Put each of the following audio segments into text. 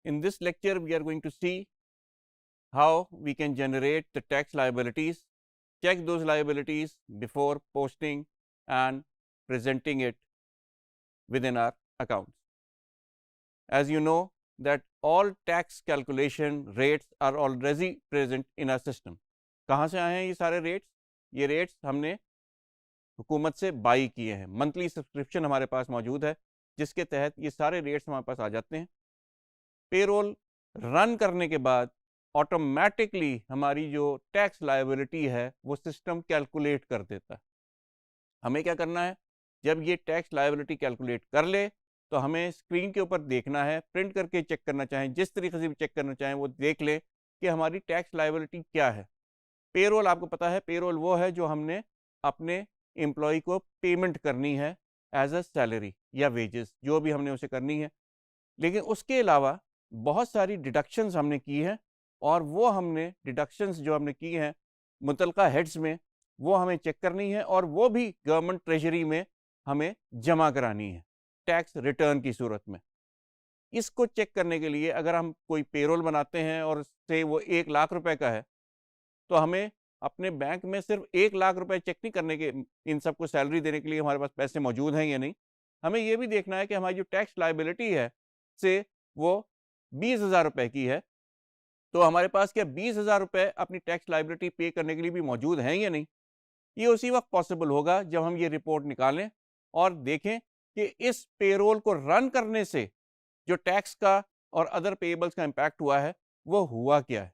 In this lecture, we are going to see how we can generate the tax liabilities, check those liabilities before posting and presenting it within our accounts. As you know that all tax calculation rates are already present in our system. کہاں سے آئے ہیں یہ سارے rates? یہ rates ہم نے حکومت سے بائی کیے ہیں. منتھلی سبسکرپشن ہمارے پاس موجود ہے جس کے تحت یہ سارے ریٹس ہمارے پاس آ جاتے ہیں. پے رول رن کرنے کے بعد آٹومیٹکلی ہماری جو ٹیکس لائبلٹی ہے وہ سسٹم کیلکولیٹ کر دیتا ہے. ہمیں کیا کرنا ہے؟ جب یہ ٹیکس لائبلٹی کیلکولیٹ کر لے تو ہمیں اسکرین کے اوپر دیکھنا ہے, پرنٹ کر کے چیک کرنا چاہیں, جس طریقے سے بھی چیک کرنا چاہیں وہ دیکھ لیں کہ ہماری ٹیکس لائبلٹی کیا ہے. پے رول آپ کو پتا ہے, پے رول وہ ہے جو ہم نے اپنے امپلائی کو پیمنٹ کرنی ہے ایز اے سیلری یا ویجز, جو بھی ہم نے اسے کرنی ہے. لیکن اس کے علاوہ بہت ساری ڈیڈکشنز ہم نے کی ہیں, اور وہ ہم نے ڈیڈکشنز جو ہم نے کی ہیں متعلقہ ہیڈز میں وہ ہمیں چیک کرنی ہے, اور وہ بھی گورنمنٹ ٹریجری میں ہمیں جمع کرانی ہے ٹیکس ریٹرن کی صورت میں. اس کو چیک کرنے کے لیے اگر ہم کوئی پے رول بناتے ہیں اور سے وہ 1 لاکھ روپے کا ہے تو ہمیں اپنے بینک میں صرف 1 لاکھ روپے چیک نہیں کرنے کے, ان سب کو سیلری دینے کے لیے ہمارے پاس پیسے موجود ہیں یا نہیں. ہمیں یہ بھی دیکھنا ہے کہ ہماری جو ٹیکس لائبلٹی ہے سے وہ 20,000 روپے کی ہے, تو ہمارے پاس کیا 20,000 روپے اپنی ٹیکس لائبلٹی پے کرنے کے لیے بھی موجود ہیں یا نہیں. یہ اسی وقت پاسبل ہوگا جب ہم یہ رپورٹ نکالیں اور دیکھیں کہ اس پے رول کو رن کرنے سے جو ٹیکس کا اور ادر پیبلز کا امپیکٹ ہوا ہے وہ ہوا کیا ہے.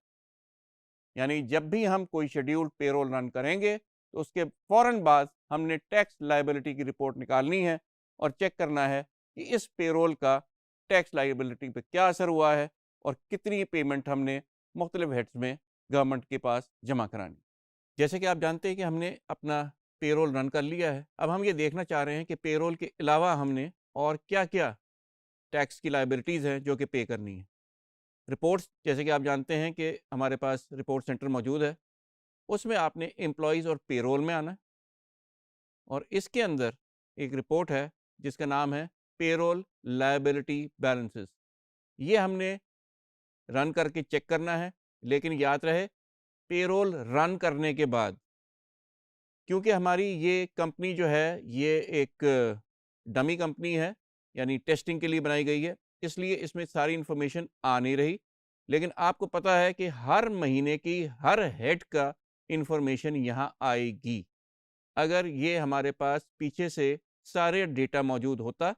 یعنی جب بھی ہم کوئی شیڈیول پے رول رن کریں گے تو اس کے فوراً بعد ہم نے ٹیکس لائبلٹی کی رپورٹ نکالنی ہے اور چیک کرنا ہے کہ اس پے رول کا ٹیکس لائبلٹی پہ کیا اثر ہوا ہے اور کتنی پیمنٹ ہم نے مختلف ہیڈز میں گورنمنٹ کے پاس جمع کرانی. جیسے کہ آپ جانتے ہیں کہ ہم نے اپنا پے رول رن کر لیا ہے, اب ہم یہ دیکھنا چاہ رہے ہیں کہ پے رول کے علاوہ ہم نے اور کیا کیا ٹیکس کی لائبلٹیز ہیں جو کہ پے کرنی ہیں. رپورٹس, جیسے کہ آپ جانتے ہیں کہ ہمارے پاس رپورٹ سینٹر موجود ہے, اس میں آپ نے امپلائیز اور پے رول میں آنا ہے, اور اس کے اندر ایک رپورٹ ہے جس کا نام ہے پے رول لائبلٹی بیلنسز. یہ ہم نے رن کر کے چیک کرنا ہے, لیکن یاد رہے پے رول رن کرنے کے بعد, کیونکہ ہماری یہ کمپنی جو ہے یہ ایک ڈمی کمپنی ہے, یعنی ٹیسٹنگ کے لیے بنائی گئی ہے, اس لیے اس میں ساری انفارمیشن آ نہیں رہی. لیکن آپ کو پتا ہے کہ ہر مہینے کی ہر ہیڈ کا انفارمیشن یہاں آئے گی. اگر یہ ہمارے پاس پیچھے سے سارے ڈیٹا موجود ہوتا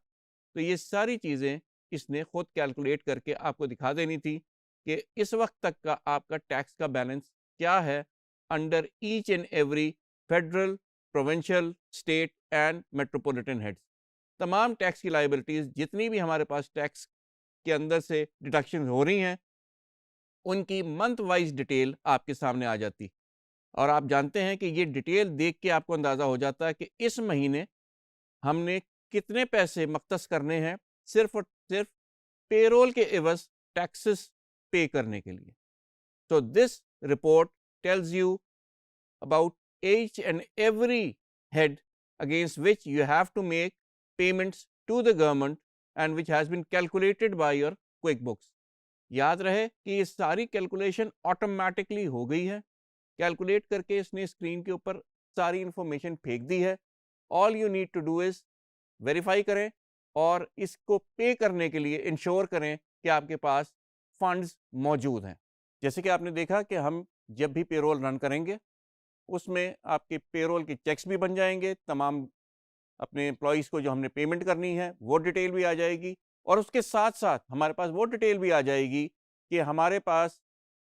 تو یہ ساری چیزیں اس نے خود کیلکولیٹ کر کے آپ کو دکھا دینی تھی کہ اس وقت تک کا آپ کا ٹیکس کا بیلنس کیا ہے under each and every federal, provincial, state and metropolitan heads. تمام ٹیکس کی لائبلٹیز جتنی بھی ہمارے پاس ٹیکس کے اندر سے ڈیڈکشن ہو رہی ہیں ان کی منتھ وائز ڈیٹیل آپ کے سامنے آ جاتی, اور آپ جانتے ہیں کہ یہ ڈیٹیل دیکھ کے آپ کو اندازہ ہو جاتا ہے کہ اس مہینے ہم نے کتنے پیسے مختص کرنے ہیں صرف اور صرف پے رول کے عوض ٹیکسز پے کرنے کے لیے. So this report tells you about each and every head against which you have to make payments to the government and which has been calculated by your QuickBooks. یاد رہے کہ یہ ساری کیلکولیشن آٹومیٹکلی ہو گئی ہے, کیلکولیٹ کر کے اس نے اسکرین کے اوپر ساری انفارمیشن پھینک دی ہے. All you need to do is verify کریں اور اس کو پے کرنے کے لیے انشور کریں کہ آپ کے پاس فنڈز موجود ہیں. جیسے کہ آپ نے دیکھا کہ ہم جب بھی پے رول رن کریں گے اس میں آپ کے پے رول کے چیکس بھی بن جائیں گے, تمام اپنے امپلائیز کو جو ہم نے پیمنٹ کرنی ہے وہ ڈیٹیل بھی آ جائے گی, اور اس کے ساتھ ساتھ ہمارے پاس وہ ڈیٹیل بھی آ جائے گی کہ ہمارے پاس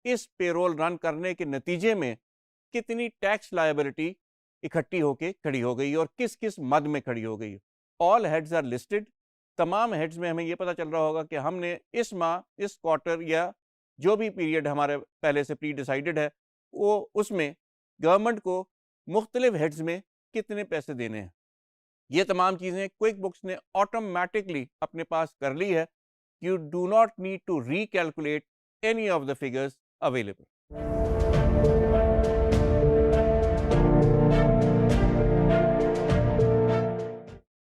اس پے رول رن کرنے کے نتیجے میں کتنی ٹیکس لائبلٹی اکٹھی ہو کے کھڑی ہو گئی اور کس کس مد میں کھڑی ہو گئی. آل ہیڈز آر لسٹڈ. تمام ہیڈز میں ہمیں یہ پتہ چل رہا ہوگا کہ ہم نے اس ماہ, اس کوارٹر یا جو بھی پیریڈ ہمارے پہلے سے پری ڈیسائیڈڈ ہے وہ اس میں گورنمنٹ کو مختلف ہیڈز میں کتنے پیسے دینے ہیں. یہ تمام چیزیں کوئک بکس نے آٹومیٹکلی اپنے پاس کر لی ہے. You do not need to recalculate any of the figures available.